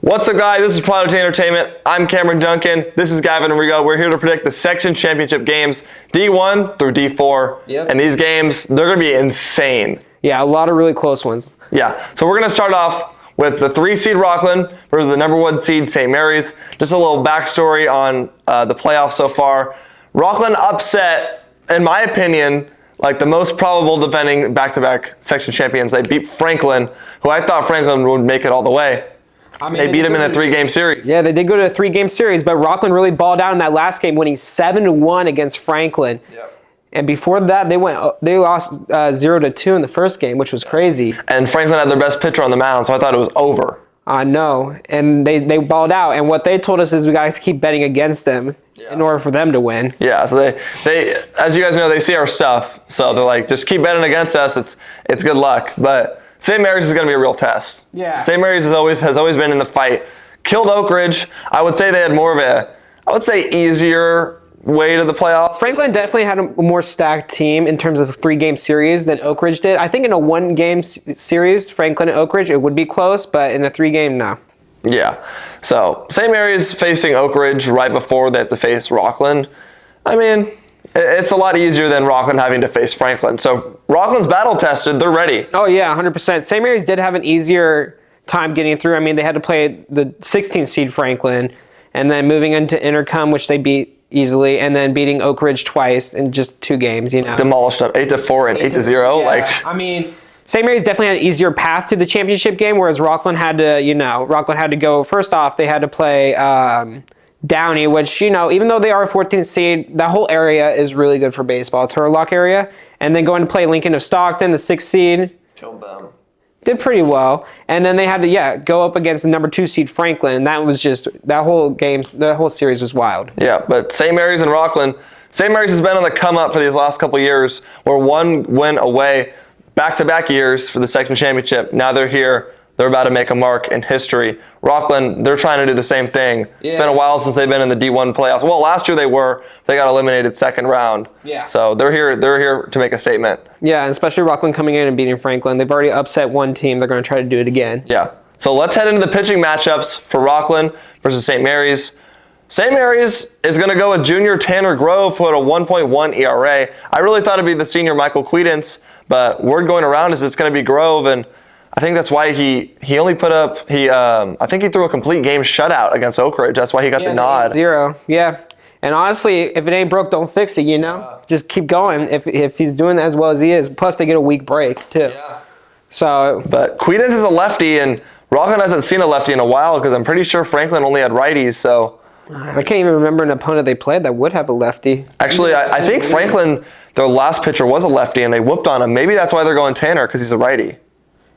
What's up, guys? This is Prodigy.Entertainment. I'm Cameron Duncan. This is Gavin and Rigo. We're here to predict the section championship games, D1 through D4. Yep. And these games, they're going to be insane. Yeah, a lot of really close ones. Yeah. So we're going to start off with the 3-seed Rockland versus the number 1 seed St. Mary's. Just a little backstory on the playoffs so far. Rockland upset, in my opinion, like the most probable defending back-to-back section champions. They beat Franklin, who I thought Franklin would make it all the way. They beat him in a 3-game series. Yeah, they did go to a 3-game series, but Rockland really balled out in that last game, winning 7-1 against Franklin. Yep. And before that, they lost 0-2 in the first game, which was crazy. And Franklin had their best pitcher on the mound, so I thought it was over. No, and they balled out. And what they told us is we guys keep betting against them in order for them to win. Yeah, so they as you guys know, they see our stuff, so they're like, just keep betting against us. It's good luck, but St. Mary's is going to be a real test. Yeah. St. Mary's has always been in the fight. Killed Oak Ridge. I would say they had more of a, easier way to the playoffs. Franklin definitely had a more stacked team in terms of a 3-game series than Oak Ridge did. I think in a 1-game series, Franklin and Oak Ridge, it would be close, but in a 3-game, no. Yeah. So St. Mary's facing Oak Ridge right before they have to face Rockland. I mean, it's a lot easier than Rockland having to face Franklin. So Rockland's battle tested. They're ready. Oh, yeah, 100%. St. Mary's did have an easier time getting through. I mean, they had to play the 16th seed Franklin, and then moving into Intercom, which they beat easily, and then beating Oak Ridge twice in just 2 games, you know. Demolished them 8-4 and 8-0. Yeah, I mean, St. Mary's definitely had an easier path to the championship game, whereas Rockland had to, go, first off, they had to play Downey, which, even though they are a 14th seed, that whole area is really good for baseball, Turlock area. And then going to play Lincoln of Stockton, the 6th seed. Killed them. Did pretty well. And then they had to, go up against the number 2 seed Franklin. And that was just, that whole series was wild. Yeah, but St. Mary's and Rockland, St. Mary's has been on the come up for these last couple years. We're 1 win away, back-to-back years for the section championship. Now they're here. They're about to make a mark in history. Rockland, they're trying to do the same thing. Yeah. It's been a while since they've been in the D1 playoffs. Well, last year they got eliminated second round. Yeah. So they're here to make a statement. Yeah, and especially Rockland coming in and beating Franklin. They've already upset one team. They're going to try to do it again. Yeah. So let's head into the pitching matchups for Rockland versus St. Mary's. St. Mary's is going to go with junior Tanner Grove for a 1.1 ERA. I really thought it'd be the senior Michael Quedance, but word going around is it's going to be Grove, and I think that's why he only put up, I think he threw a complete game shutout against Oak Ridge. That's why he got the nod. 0, yeah. And honestly, if it ain't broke, don't fix it, Just keep going if he's doing as well as he is. Plus, they get a week break, too. Yeah. So, but Quedance is a lefty, and Rockland hasn't seen a lefty in a while because I'm pretty sure Franklin only had righties, so. I can't even remember an opponent they played that would have a lefty. Actually, I think Franklin, their last pitcher was a lefty, and they whooped on him. Maybe that's why they're going Tanner, because he's a righty.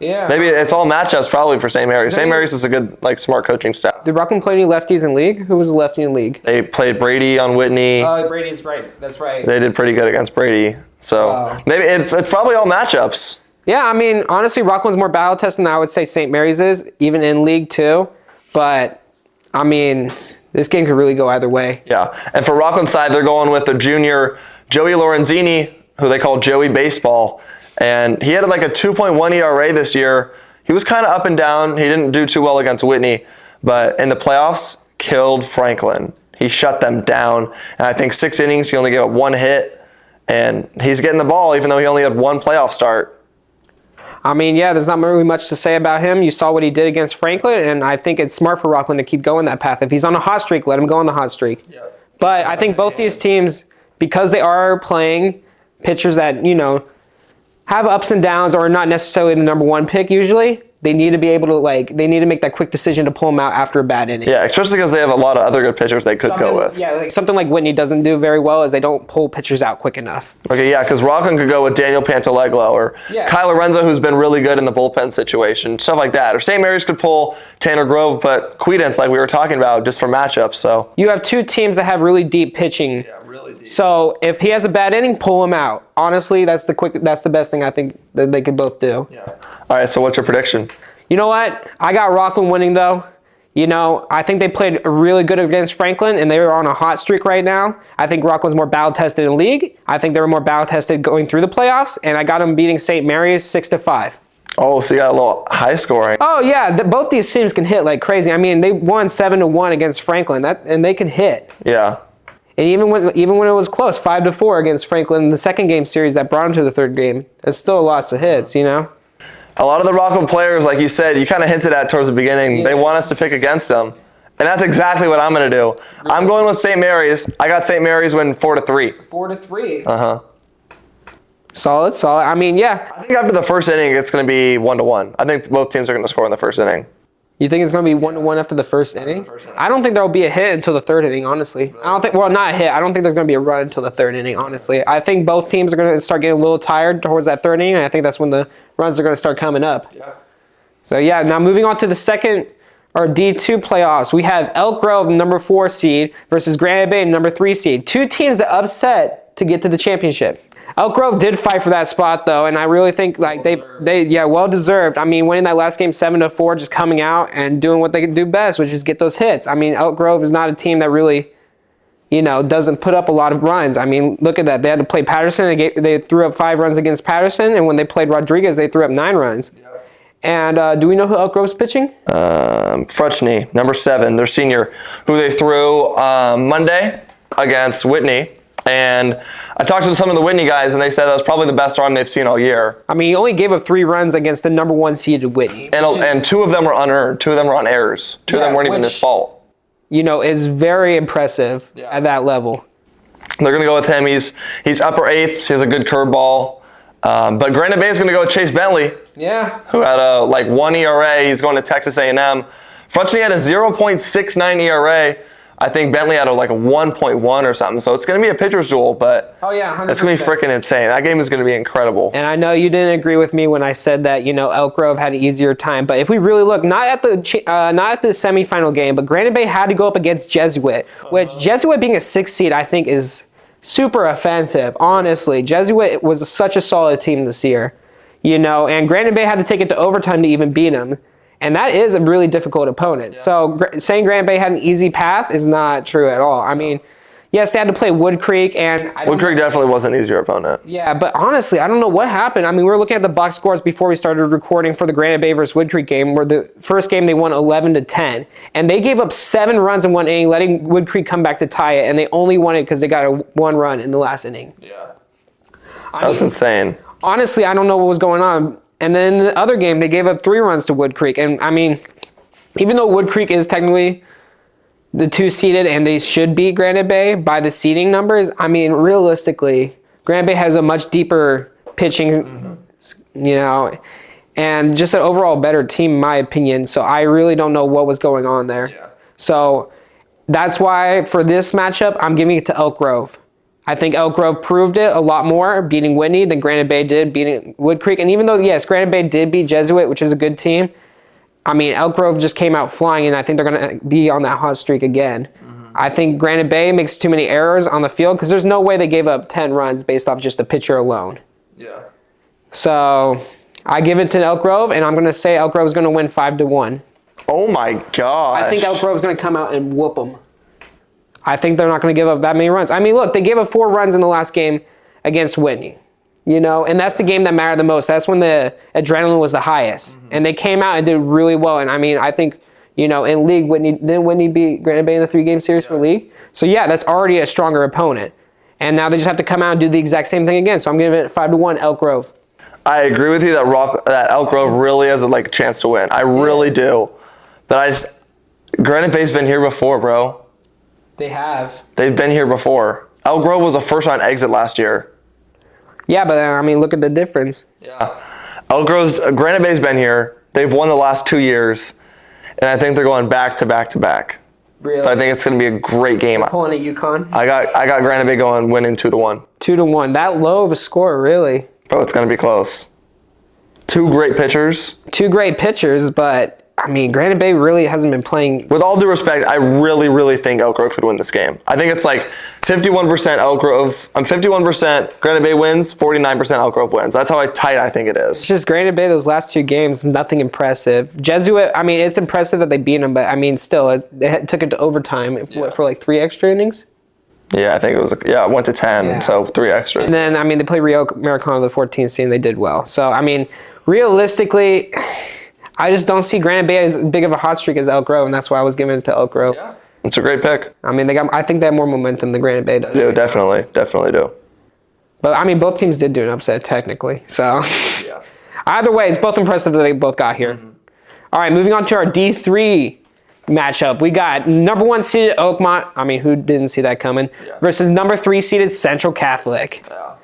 Yeah. Maybe it's all matchups probably for St. Mary's. St. Mary's is a good, smart coaching staff. Did Rockland play any lefties in league? Who was a lefty in league? They played Brady on Whitney. Oh, Brady's right. That's right. They did pretty good against Brady. So maybe it's probably all matchups. Yeah, I mean, honestly, Rockland's more battle tested than I would say St. Mary's is, even in league too. But, I mean, this game could really go either way. Yeah, and for Rockland's side, they're going with their junior Joey Lorenzini, who they call Joey Baseball. And he had a 2.1 ERA this year. He was kind of up and down. He didn't do too well against Whitney, but in the playoffs, killed Franklin. He shut them down. And I think 6 innings, he only gave up 1 hit. And he's getting the ball, even though he only had 1 playoff start. I mean, yeah, there's not really much to say about him. You saw what he did against Franklin, and I think it's smart for Rockland to keep going that path. If he's on a hot streak, let him go on the hot streak. Yeah. But I think both these teams, because they are playing pitchers that, have ups and downs or are not necessarily the number 1 pick usually, they need to be able to, they need to make that quick decision to pull them out after a bad inning. Yeah, especially because they have a lot of other good pitchers they could go with. Yeah, something like Whitney doesn't do very well is they don't pull pitchers out quick enough. Okay, yeah, because Rockland could go with Daniel Pantaleglo or Kyle Lorenzo, who's been really good in the bullpen situation, stuff like that. Or St. Mary's could pull Tanner Grove, but Quedance, like we were talking about, just for matchups. So you have 2 teams that have really deep pitching. Yeah, really deep. So if he has a bad inning, pull him out. Honestly, that's the best thing I think that they could both do. Yeah. All right, so what's your prediction? You know what? I got Rockland winning, though. I think they played really good against Franklin, and they were on a hot streak right now. I think Rockland's more battle-tested in league. I think they were more battle-tested going through the playoffs, and I got them beating St. Mary's 6-5. Oh, so you got a little high scoring. Oh yeah, both these teams can hit like crazy. I mean, they won 7-1 against Franklin, and they can hit. Yeah. And even when it was close, 5-4 against Franklin in the second game series that brought them to the third game, it's still lots of hits, you know. A lot of the Rockland players, like you said, you kind of hinted at towards the beginning, they want us to pick against them. And that's exactly what I'm going to do. I'm going with St. Mary's. I got St. Mary's winning 4-3. 4-3. Uh-huh. Solid. I mean, yeah. I think after the first inning, it's going to be 1-1. I think both teams are going to score in the first inning. You think it's going to be 1-1 after the first inning? I don't think there will be a hit until the third inning, honestly. I don't think, well, not a hit. I don't think there's going to be a run until the third inning, honestly. I think both teams are going to start getting a little tired towards that third inning, and I think that's when the runs are going to start coming up. Yeah. So, yeah, now moving on to the second or D2 playoffs, we have Elk Grove, number 4 seed, versus Granite Bay, number 3 seed. Two teams that upset to get to the championship. Elk Grove did fight for that spot, though, and I really think like they well deserved. I mean, winning that last game 7-4, just coming out and doing what they do best, which is get those hits. I mean, Elk Grove is not a team that really, doesn't put up a lot of runs. I mean, look at that. They had to play Patterson. They threw up 5 runs against Patterson, and when they played Rodriguez, they threw up 9 runs. Yep. And do we know who Elk Grove's pitching? Frutchney, number 7, their senior, who they threw Monday against Whitney. And I talked to some of the Whitney guys, and they said that was probably the best arm they've seen all year. I mean, he only gave up 3 runs against the number 1 seeded Whitney. And 2 of them were unearned. 2 of them were on errors. 2 of them weren't even his fault. Is very impressive at that level. They're going to go with him. He's upper 8s. He has a good curveball. But Granite Bay is going to go with Chase Bentley. Yeah. Who had a 1 ERA. He's going to Texas A&M. Frutchney had a 0.69 ERA. I think Bentley had a 1.1 or something. So it's going to be a pitcher's duel, but oh yeah, 100%. It's going to be freaking insane. That game is going to be incredible. And I know you didn't agree with me when I said that Elk Grove had an easier time, but if we really look, not at the semifinal game, but Granite Bay had to go up against Jesuit, which Jesuit being a 6th seed, I think is super offensive. Honestly, Jesuit was such a solid team this year, and Granite Bay had to take it to overtime to even beat them. And that is a really difficult opponent. Yeah. So saying Granite Bay had an easy path is not true at all. I mean, yes, they had to play Wood Creek, and Wood Creek definitely was an easier opponent. Yeah, but honestly, I don't know what happened. I mean, we were looking at the box scores before we started recording for the Granite Bay versus Wood Creek game, where the first game they won 11-10, and they gave up 7 runs in 1 inning, letting Wood Creek come back to tie it, and they only won it because they got a 1 run in the last inning. Yeah, that was insane. Honestly, I don't know what was going on. And then in the other game, they gave up 3 runs to Wood Creek. And, I mean, even though Wood Creek is technically the 2 seeded and they should beat Granite Bay by the seeding numbers, I mean, realistically, Granite Bay has a much deeper pitching, and just an overall better team, in my opinion. So I really don't know what was going on there. Yeah. So that's why for this matchup, I'm giving it to Elk Grove. I think Elk Grove proved it a lot more, beating Whitney, than Granite Bay did beating Wood Creek. And even though, yes, Granite Bay did beat Jesuit, which is a good team, I mean, Elk Grove just came out flying, and I think they're going to be on that hot streak again. Mm-hmm. I think Granite Bay makes too many errors on the field because there's no way they gave up 10 runs based off just the pitcher alone. Yeah. So I give it to Elk Grove, and I'm going to say Elk Grove is going to win 5-1. Oh, my gosh. I think Elk Grove is going to come out and whoop them. I think they're not going to give up that many runs. I mean, look, they gave up 4 runs in the last game against Whitney, and that's the game that mattered the most. That's when the adrenaline was the highest. Mm-hmm. And they came out and did really well. And I mean, I think, in league, Whitney beat Granite Bay in the 3-game series for league? So yeah, that's already a stronger opponent. And now they just have to come out and do the exact same thing again. So I'm giving it 5-1 Elk Grove. I agree with you that Elk Grove really has a chance to win. I really do. But Granite Bay's been here before, bro. They have. They've been here before. Elk Grove was a first-round exit last year. Yeah, but I mean, look at the difference. Yeah. Granite Bay's been here. They've won the last 2 years, and I think they're going back to back to back. Really? So I think it's going to be a great game. Pulling at UConn? I got Granite Bay winning 2-1. 2-1. That low of a score, really? Oh, it's going to be close. 2 great pitchers. 2 great pitchers, but I mean, Granite Bay really hasn't been playing. With all due respect, I really, really think Elk Grove could win this game. I think it's 51% Elk Grove. 51% Granite Bay wins, 49% Elk Grove wins. That's how tight I think it is. It's just Granite Bay, those last 2 games, nothing impressive. Jesuit, I mean, it's impressive that they beat them, but I mean, still, they took it to overtime for 3 extra innings? Yeah, I think it was, it went to 10, so 3 extra. And then, I mean, they played Rio Americano, the 14th seed, and they did well. So, I mean, realistically, I just don't see Granite Bay as big of a hot streak as Elk Grove, and that's why I was giving it to Elk Grove. Yeah. It's a great pick. I mean, I think they have more momentum than Granite Bay does. Yeah, definitely do. But I mean, both teams did do an upset technically. So Yeah. either way, it's both impressive that they both got here. Mm-hmm. All right, moving on to our D3 matchup. We got number 1 seeded Oakmont. I mean, who didn't see that coming? Yeah. Versus number 3 seeded Central Catholic. Yeah.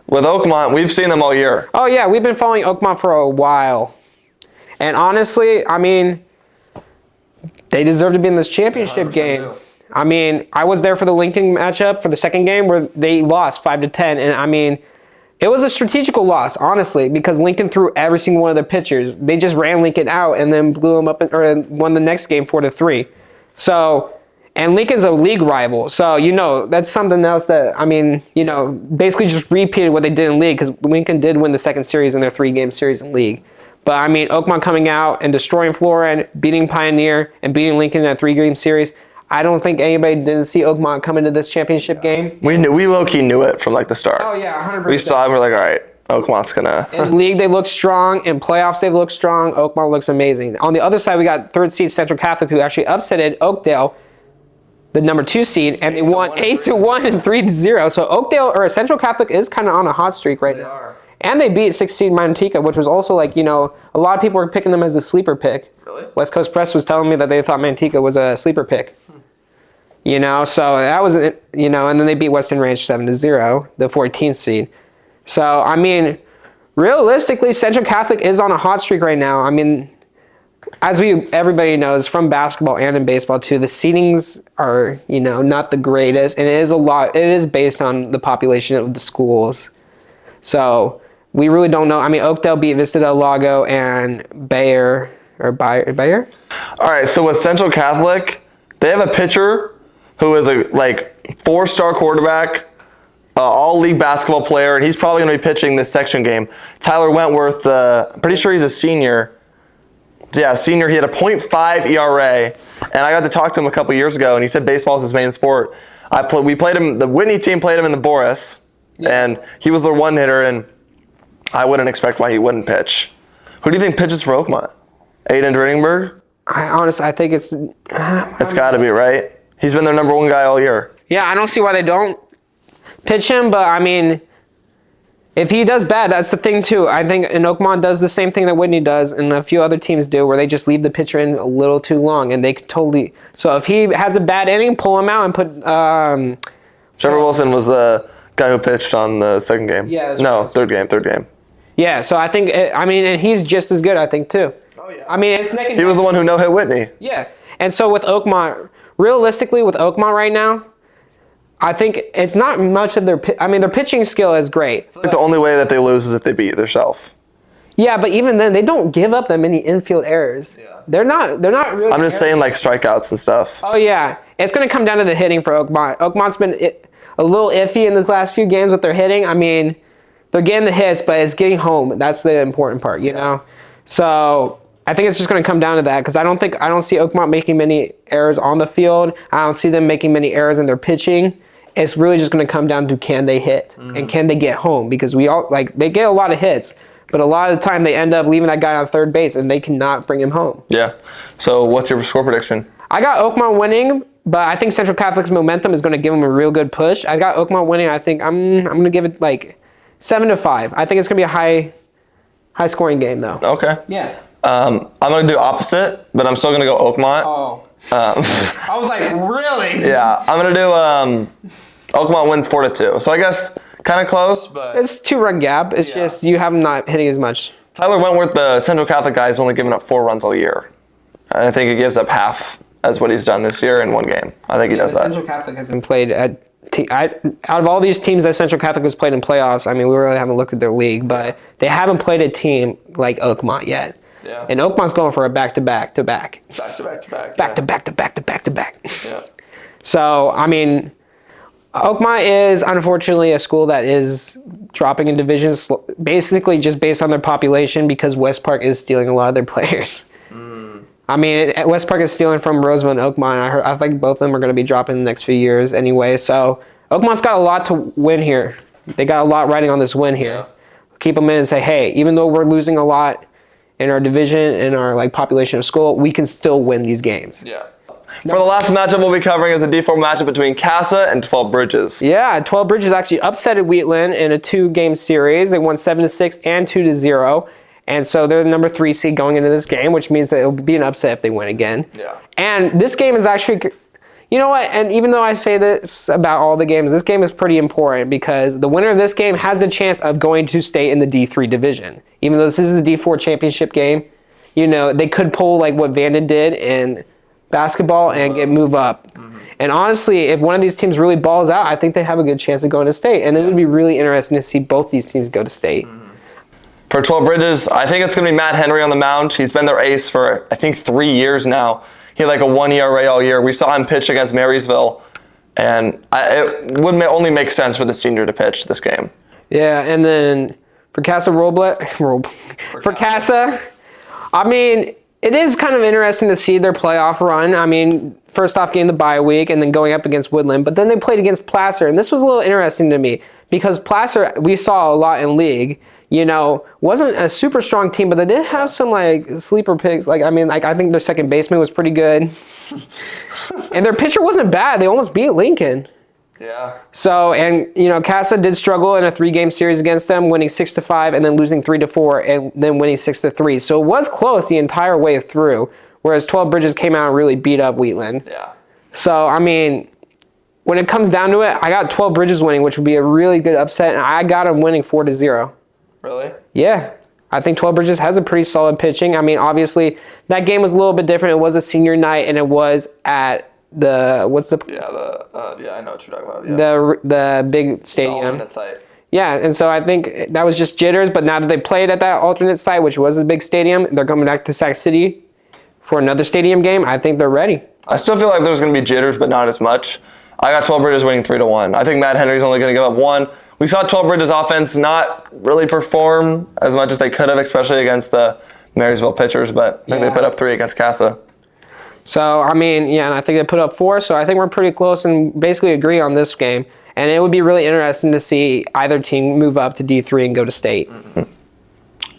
With Oakmont, we've seen them all year. Oh yeah, we've been following Oakmont for a while. And honestly, I mean, they deserve to be in this championship game. Do. I mean, I was there for the Lincoln matchup for the second game where they lost 5-10. And I mean, it was a strategical loss, honestly, because Lincoln threw every single one of their pitchers. They just ran Lincoln out and then blew them up or won the next game 4-3. So, and Lincoln's a league rival. So, that's something else that, I mean, basically just repeated what they did in league because Lincoln did win the second series in their 3-game series in league. But, I mean, Oakmont coming out and destroying Florida, beating Pioneer, and beating Lincoln in a 3-game series. I don't think anybody didn't see Oakmont come into this championship game. We low-key knew it from, the start. Oh, yeah, 100%. We saw it, we're like, all right, Oakmont's going to... In league, they look strong. In playoffs, they look strong. Oakmont looks amazing. On the other side, we got 3rd seed Central Catholic, who actually upsetted Oakdale, the number 2 seed, and they won 8-1 and 3-0. So Central Catholic is kind of on a hot streak right now. And they beat 6th seed Manteca, which was also a lot of people were picking them as the sleeper pick. Really? West Coast Press was telling me that they thought Manteca was a sleeper pick. So that was, and then they beat Western Ranch 7-0, the 14th seed. So, I mean, realistically, Central Catholic is on a hot streak right now. I mean, as everybody knows from basketball and in baseball too, the seedings are, not the greatest, and it is based on the population of the schools. So, we really don't know. I mean, Oakdale beat Vista del Lago and Bayer. All right, so with Central Catholic, they have a pitcher who is a 4-star quarterback, all-league basketball player, and he's probably going to be pitching this section game. Tyler Wentworth, I'm pretty sure he's a senior. Yeah, senior. He had a .5 ERA, and I got to talk to him a couple years ago, and he said baseball is his main sport. We played him. The Whitney team played him in the Boris, and he was their one hitter, and I wouldn't expect why he wouldn't pitch. Who do you think pitches for Oakmont? Aiden Dringenberg? I think it's... It's got to be, right? He's been their number 1 guy all year. Yeah, I don't see why they don't pitch him, but I mean, if he does bad, that's the thing too. I think Oakmont does the same thing that Whitney does and a few other teams do where they just leave the pitcher in a little too long and they could totally... So if he has a bad inning, pull him out and put... Trevor Wilson was the guy who pitched on the second game. Yeah. No, third game. Yeah, so I think, and he's just as good, I think, too. Oh, yeah. I mean, it's he was the one who no-hit Whitney. Yeah, and so with Oakmont... Realistically, with Oakmont right now, I think it's not much of their pitching skill is great. The only way that they lose is if they beat themselves. Yeah, but even then, they don't give up that many infield errors. Yeah. They're not really... I'm just saying strikeouts and stuff. Oh, yeah. It's going to come down to the hitting for Oakmont. Oakmont's been a little iffy in this last few games with their hitting. I mean, they're getting the hits, but it's getting home. That's the important part, So... I think it's just going to come down to that because I don't see Oakmont making many errors on the field. I don't see them making many errors in their pitching. It's really just going to come down to can they hit and can they get home because they get a lot of hits, but a lot of the time they end up leaving that guy on third base and they cannot bring him home. Yeah. So what's your score prediction? I got Oakmont winning, but I think Central Catholic's momentum is going to give them a real good push. I got Oakmont winning. I think I'm going to give it 7-5. I think it's going to be a high scoring game though. Okay. Yeah. I'm going to do opposite, but I'm still going to go Oakmont. Oh. I was like, really? Yeah. I'm going to do Oakmont wins 4-2. So I guess kind of close, but... It's 2-run gap. It's just you have them not hitting as much. Tyler Wentworth, the Central Catholic guy, has only given up 4 runs all year. And I think he gives up half as what he's done this year in one game. I think he does that. Central Catholic hasn't played at... out of all these teams that Central Catholic has played in playoffs, I mean, we really haven't looked at their league, but they haven't played a team like Oakmont yet. Yeah. And Oakmont's going for a back-to-back. Yeah. So, I mean, Oakmont is unfortunately a school that is dropping in divisions basically just based on their population because West Park is stealing a lot of their players. I mean, West Park is stealing from Roseville and Oakmont. I think both of them are going to be dropping in the next few years anyway. So Oakmont's got a lot to win here. They got a lot riding on this win here. keep them in and say, hey, even though we're losing a lot in our division and our like population of school, we can still win these games. Yeah. For the last matchup we'll be covering is the D4 matchup between Casa and 12 Bridges. Yeah, 12 Bridges actually upsetted Wheatland in a 2-game series. They won 7-6 and 2-0. And so they're the number 3 seed going into this game, which means that it'll be an upset if they win again. Yeah. And this game is actually, you know what? And even though I say this about all the games, this game is pretty important because the winner of this game has the chance of going to stay in the D3 division. Even though this is the D4 championship game, you know, they could pull like what Vanden did in basketball and move up. Mm-hmm. And honestly, if one of these teams really balls out, I think they have a good chance of going to state. And it would be really interesting to see both these teams go to state. Mm-hmm. For 12 Bridges, I think it's going to be Matt Henry on the mound. He's been their ace for, I think, 3 years now. He had like a 1 ERA all year. We saw him pitch against Marysville, and it would only make sense for the senior to pitch this game. Yeah, and then for Casa for Casa, I mean, it is kind of interesting to see their playoff run. I mean, first off getting the bye week and then going up against Woodland, but then they played against Placer, and this was a little interesting to me because Placer, we saw a lot in league. You know, wasn't a super strong team, but they did have some like sleeper picks. Like, I mean, like I think their second baseman was pretty good, and their pitcher wasn't bad. They almost beat Lincoln. Yeah. So, and you know, Casa did struggle in a 3-game series against them, winning 6-5 and then losing 3-4 and then winning 6-3. So it was close the entire way through. Whereas 12 Bridges came out and really beat up Wheatland. Yeah. So I mean, when it comes down to it, I got 12 Bridges winning, which would be a really good upset, and I got them winning 4-0. Really? Yeah. I think 12 Bridges has a pretty solid pitching. I mean, obviously, that game was a little bit different. It was a senior night, and it was at the, yeah, I know what you're talking about. Yeah. The big stadium. The alternate site. Yeah, and so I think that was just jitters, but now that they played at that alternate site, which was a big stadium, they're coming back to Sac City for another stadium game. I think they're ready. I still feel like there's going to be jitters, but not as much. I got 12 Bridges winning 3-1. I think Matt Henry's only going to give up 1. We saw 12 Bridges offense not really perform as much as they could have, especially against the Marysville pitchers, but I think they put up 3 against Casa. So, I mean, yeah, and I think they put up 4, so I think we're pretty close and basically agree on this game. And it would be really interesting to see either team move up to D3 and go to state. Mm-hmm.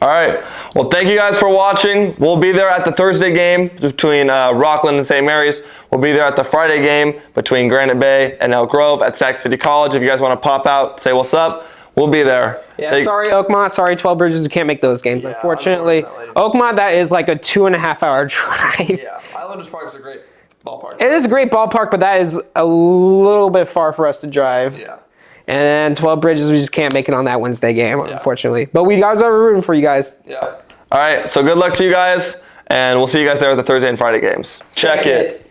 All right. Well, thank you guys for watching. We'll be there at the Thursday game between Rockland and St. Mary's. We'll be there at the Friday game between Granite Bay and Elk Grove at Sac City College. If you guys want to pop out, say what's up, we'll be there. Yeah, sorry, Oakmont. Sorry, 12 Bridges. We can't make those games, unfortunately. Oakmont, that is like a 2.5-hour drive. Yeah, Islanders Park is a great ballpark. It is a great ballpark, but that is a little bit far for us to drive. Yeah. And then 12 Bridges, we just can't make it on that Wednesday game, unfortunately. But we guys are rooting for you guys. Yeah. All right, so good luck to you guys, and we'll see you guys there at the Thursday and Friday games. Check it.